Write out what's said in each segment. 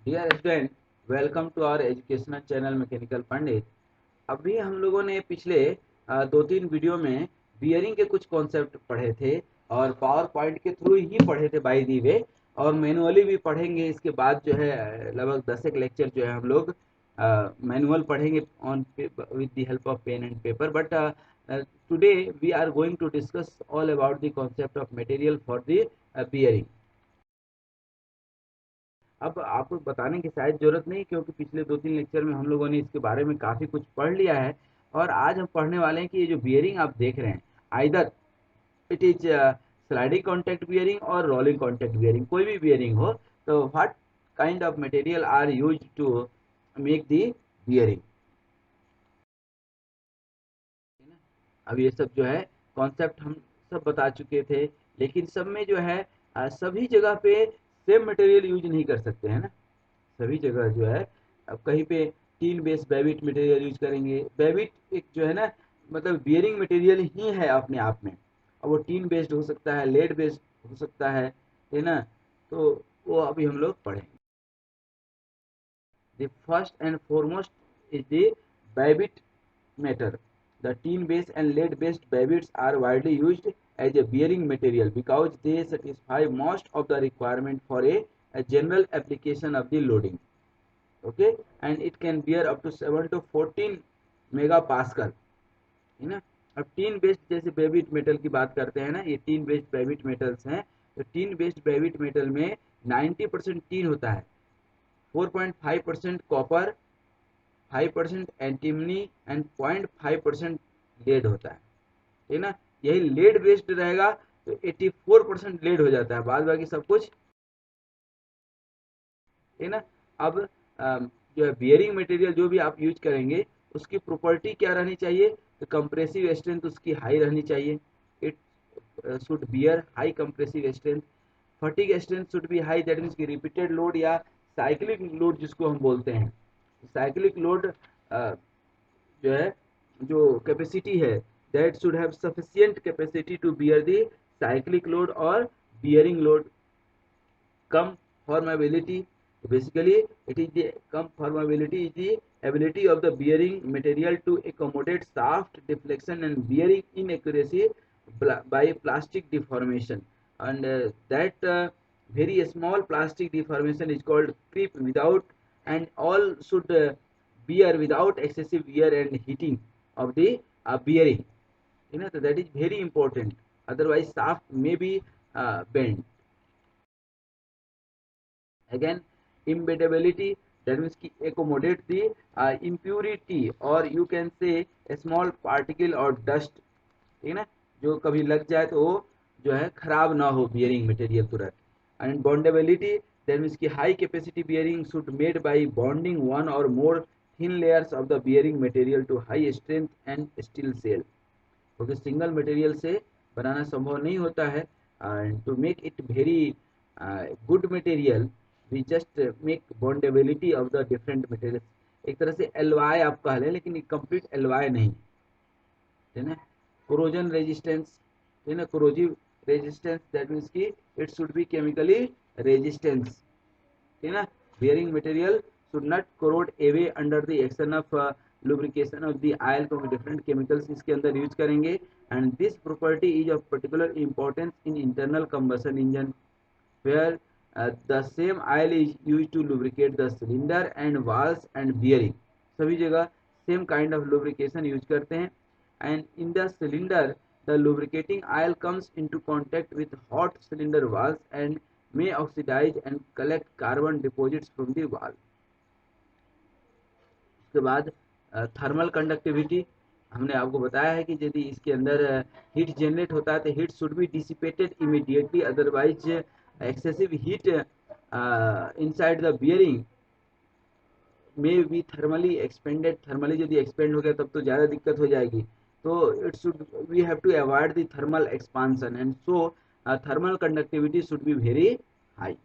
Dear student, welcome to our educational channel mechanical Pandit. अभी हम लोगों ने पिछले 2-3 वीडियो में बियरिंग के कुछ कॉन्सेप्ट पढ़े थे और पावर पॉइंट के थ्रू ही पढ़े थे बाय दी वे, और मैनुअली भी पढ़ेंगे। इसके बाद जो है लगभग 10 एक लेक्चर जो है हम लोग मैनुअल पढ़ेंगे on with the help of pen and paper. But today we are going to discuss all about the concept of material for the bearing. अब आपको बताने की शायद जरूरत नहीं, क्योंकि पिछले 2-3 लेक्चर में हम लोगों ने इसके बारे में काफी कुछ पढ़ लिया है। और आज हम पढ़ने वाले हैं कि ये जो बियरिंग आप देख रहे हैं, either it is sliding contact bearing और रोलिंग कॉन्टैक्ट बियरिंग, कोई भी बियरिंग हो, तो what kind of material are use to make the bearing. अब ये सब जो है कॉन्सेप्ट हम सब बता चुके थे, लेकिन सब में जो है सभी जगह पे सेम मटेरियल यूज नहीं कर सकते हैं ना। सभी जगह जो है अब कहीं पे tin based Babbitt material use करेंगे। बेबिट एक जो है ना, मतलब बियरिंग मटेरियल ही है अपने आप में। अब वो टीन बेस्ड हो सकता है, लेड बेस्ड हो सकता है ना। तो वो अभी हम लोग पढ़ेंगे। The first and foremost is the Babbitt matter. The tin-based and lead-based Babbitts are widely used as a bearing material because they satisfy most of the requirement for a general application of the loading. Okay, and it can bear up to 7 to 14 megapascal, है ना। अब tin based जैसे Babbitt metal की बात करते हैं ना, ये टीन बेस्ड बेबिट मेटल्स हैं। तो टीन बेस्ड बेबिट मेटल में 90% टीन होता है, 4.5% कॉपर, 5% एंटीमनी एंड 0.5% लेड होता है ना। यही लेड बेस्ड रहेगा तो 84% लेड हो जाता है, बाद बाकी सब कुछ है ना। अब जो है बियरिंग मटेरियल जो भी आप यूज करेंगे, उसकी प्रॉपर्टी क्या रहनी चाहिए, तो कंप्रेसिव स्ट्रेंथ उसकी हाई रहनी चाहिए। It should bear high compressive strength. Fatigue strength should be high, that means की रिपीटेड लोड या साइक्लिक लोड जिसको हम बोलते हैं। साइक्लिक लोड जो है, जो कैपेसिटी है, that should have sufficient capacity to bear the cyclic load और बियरिंग लोड। कम formability, basically it is the come formability is the ability of the bearing material to accommodate shaft deflection and bearing inaccuracy by plastic deformation, and that very small plastic deformation is called creep without, and all should bear without excessive wear and heating of the bearing, you know, so that is very important, otherwise shaft may be bent. Again, embeddability, that means ki accommodate the impurity, or you can say a small particle or dust, ठीक है ना, जो कभी लग जाए तो वो जो है खराब ना हो बियरिंग मटेरियल तुरंत। एंड बॉन्डेबिलिटी, दैट मीन्स की high capacity bearing should made by bonding one और more thin layers of the bearing material to high strength and steel shell, क्योंकि सिंगल मटेरियल से बनाना संभव नहीं होता है। And to make it very good material, we just make bondability of the different material. एक तरह से एलवाई आप कह लें, लेकिन ये कंप्लीट एलवाई नहीं है ना। कोरोजन रेजिस्टेंस, है ना, कोरोजिव रेजिस्टेंस, दैट मीन्स की it should be chemically resistance, है ना। Bearing material should not corrode away under the action of lubrication of the oil, क्योंकि डिफरेंट केमिकल्स इसके अंदर यूज करेंगे। And this property is of particular importance in internal combustion engine, where the same oil is used to lubricate the cylinder and valves and bearing। सभी जगह same kind of lubrication use करते हैं। and in the cylinder, the lubricating oil comes into contact with hot cylinder valves and may oxidize and collect carbon deposits from the valve। उसके बाद thermal conductivity, हमने आपको बताया है कि यदि इसके अंदर हीट जनरेट होता है तो heat should be dissipated immediately, otherwise excessive heat inside the bearing में बी थर्मली एक्सपेंडेड। थर्मली यदि एक्सपेंड हो गया तब तो ज़्यादा दिक्कत हो जाएगी। तो it should, we have to avoid the thermal expansion, and so thermal conductivity should be very high.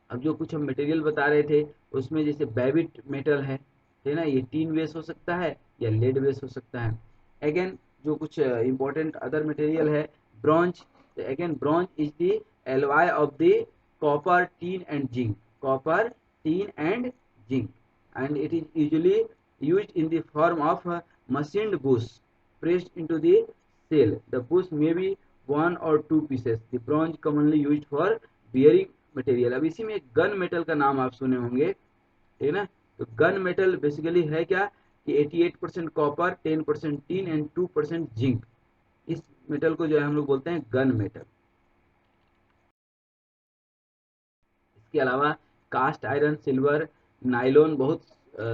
अब जो कुछ हम मटेरियल बता रहे थे, उसमें जैसे बेबिट मेटल है ना, ये टीन बेस हो सकता है या लेड बेस हो सकता है। अगेन जो कुछ इंपॉर्टेंट अदर मटेरियल है, bronze, again bronze is the alloy of the copper, tin and zinc. Copper, tin and zinc. And it is usually used in the form of a machined bush pressed into the shell. The bush may be one or two pieces. The bronze commonly used for bearing material. अब इसी में gun metal का नाम आप सुने होंगे, ठीक है ना। तो गन मेटल बेसिकली है क्या कि 88% कॉपर, 10% टीन एंड 2% जिंक। इस मेटल को जो है हम लोग बोलते हैं गन मेटल। इसके अलावा कास्ट आयरन, सिल्वर, नाइलॉन, बहुत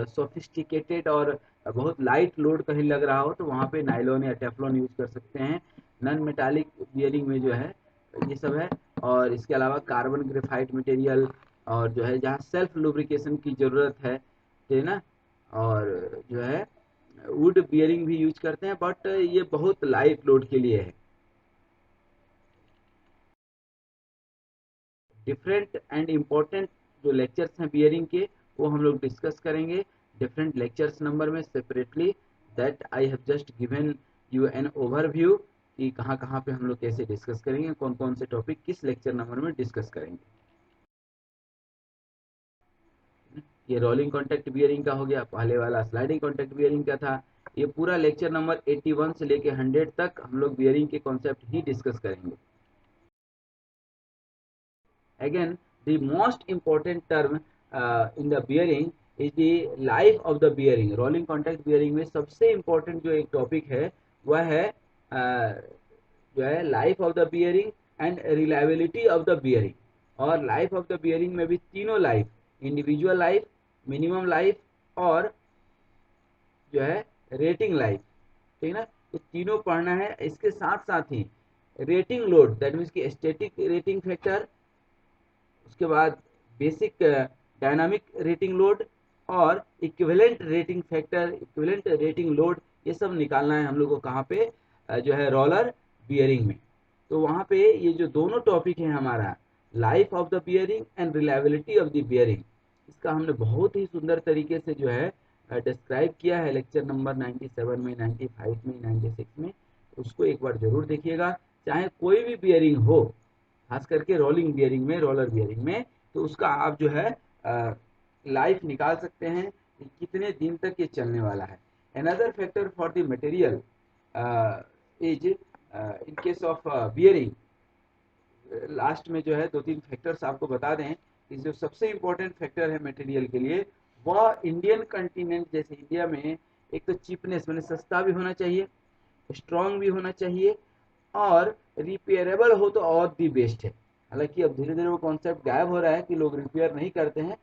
सोफिस्टिकेटेड और बहुत लाइट लोड कहीं लग रहा हो तो वहाँ पे नाइलॉन या टेफ्लॉन यूज कर सकते हैं। नॉन मेटालिक बियरिंग में जो है ये सब है। और इसके अलावा कार्बन ग्रेफाइट मटेरियल, और जो है जहाँ सेल्फ लुब्रिकेशन की ज़रूरत है, ठीक है ना। और जो है वुड बियरिंग भी यूज करते हैं, बट ये बहुत लाइट लोड के लिए है। डिफरेंट एंड इम्पोर्टेंट जो लेक्चर्स हैं बियरिंग के वो हम लोग डिस्कस करेंगे डिफरेंट लेक्चर्स नंबर में separately. That I have just given you an overview कि कहाँ कहाँ पे हम लोग कैसे डिस्कस करेंगे, कौन कौन से टॉपिक किस लेक्चर नंबर में डिस्कस करेंगे। ये रोलिंग कॉन्टैक्ट बियरिंग का हो गया, पहले वाला स्लाइडिंग कॉन्टैक्ट बियरिंग का था। ये पूरा लेक्चर नंबर 81 से लेके 100 तक हम लोग बियरिंग के कॉन्सेप्ट ही डिस्कस करेंगे। Again, the most important term in the bearing is the life of the bearing. Rolling contact bearing में सबसे important जो एक टॉपिक है वह है जो है life of the bearing and reliability of the bearing. और लाइफ ऑफ द बियरिंग में भी तीनों life, individual life, minimum life और जो है रेटिंग लाइफ, ठीक है ना। तो तीनों पढ़ना है। इसके साथ साथ ही रेटिंग लोड, दैट मीन्स की स्टैटिक रेटिंग फैक्टर, उसके बाद बेसिक डायनामिक रेटिंग लोड और equivalent rating factor, equivalent rating load, ये सब निकालना है हम लोग को कहाँ पे जो है रोलर बियरिंग में। तो वहाँ पे ये जो दोनों टॉपिक है हमारा life of the bearing and reliability of the bearing, इसका हमने बहुत ही सुंदर तरीके से जो है डिस्क्राइब किया है लेक्चर नंबर 97 में, 95 में, 96 में। उसको एक बार जरूर देखिएगा। चाहे कोई भी बियरिंग हो, खास करके रोलिंग बियरिंग में, रोलर बियरिंग में, तो उसका आप जो है लाइफ निकाल सकते हैं कि कितने दिन तक ये चलने वाला है। Another factor for the material is in case of bearing, last में जो है दो तीन फैक्टर्स आपको बता दें कि जो सबसे इम्पोर्टेंट फैक्टर है मटेरियल के लिए वह इंडियन कंटिनेंट जैसे इंडिया में एक तो चीपनेस, मैंने सस्ता भी होना चाहिए, स्ट्रांग भी होना चाहिए और रिपेयरेबल हो तो और भी बेस्ट है। हालांकि अब धीरे धीरे वो कॉन्सेप्ट गायब हो रहा है कि लोग रिपेयर नहीं करते हैं,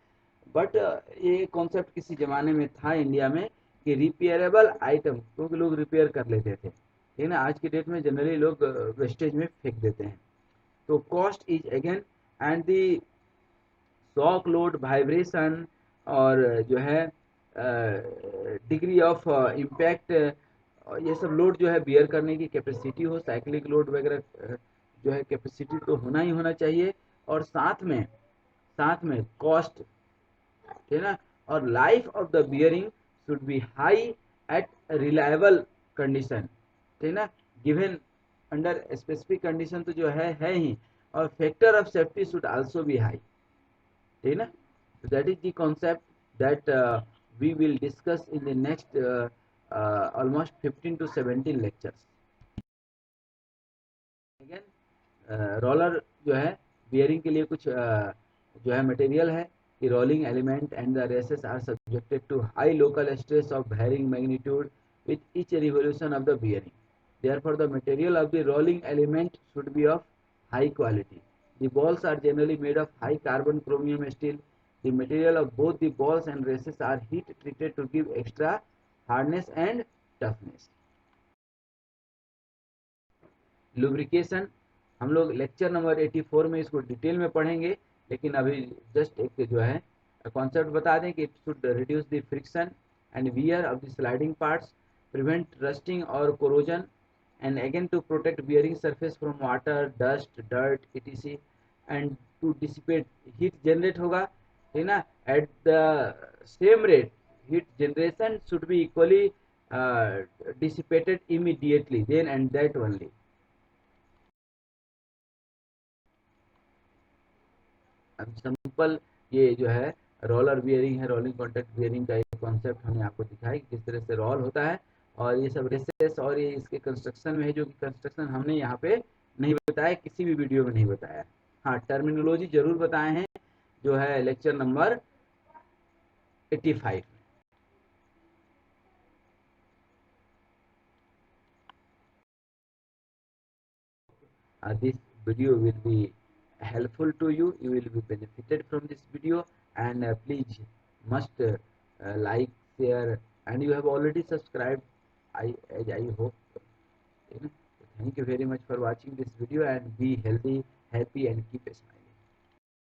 बट ये कॉन्सेप्ट किसी जमाने में था इंडिया में कि रिपेयरेबल आइटम क्योंकि लोग रिपेयर कर लेते थे, लेकिन आज के डेट में जनरली लोग वेस्टेज में फेंक देते हैं। तो cost is again and the shock load, vibration और जो है डिग्री ऑफ इम्पैक्ट, ये सब लोड जो है बियर करने की कैपेसिटी हो, साइक्लिक लोड वगैरह जो है कैपेसिटी तो होना ही होना चाहिए। और साथ में कॉस्ट, ठीक है ना। और life of the bearing should be high at reliable condition, ठीक है ना। गिवन अंडर स्पेसिफिक कंडीशन तो जो है ही, और factor of safety should also be high, ठीक है ना। So that is the concept that we will discuss in the next almost 15 to 17 lectures. Again, roller जो है बियरिंग के लिए कुछ जो है मटेरियल है कि rolling element and the races are subjected to high local stress of varying magnitude with each revolution of the bearing. Therefore, the material of the rolling element should be of high quality. The balls are generally made of high carbon chromium steel. The material of both the balls and races are heat treated to give extra hardness and toughness. Lubrication हम लोग lecture number 84 में इसको detail में पढ़ेंगे, लेकिन अभी just एक जो है कॉन्सेप्ट बता दें कि it should reduce the friction and wear off the sliding parts, prevent rusting और corrosion, and again to protect bearing surface from water, dust, dirt, etc. and to dissipate heat generate होगा, ठीक है ना। at the same rate heat generation should be equally dissipated immediately, then and that only. Simple ये जो है roller bearing है, rolling contact bearing का एक कॉन्सेप्ट हमने आपको दिखाया कि किस तरह से रोल होता है, और ये सब रेसेस और ये इसके कंस्ट्रक्शन में है, जो कि कंस्ट्रक्शन हमने यहाँ पे नहीं बताया, किसी भी वीडियो में नहीं बताया। हाँ, टर्मिनोलॉजी जरूर बताए हैं, जो है lecture number 85। This video will be helpful to you. You will be benefited from this video, and please must like, share, and you have already subscribed. I hope. Thank you very much for watching this video, and be healthy, happy, and keep a smile.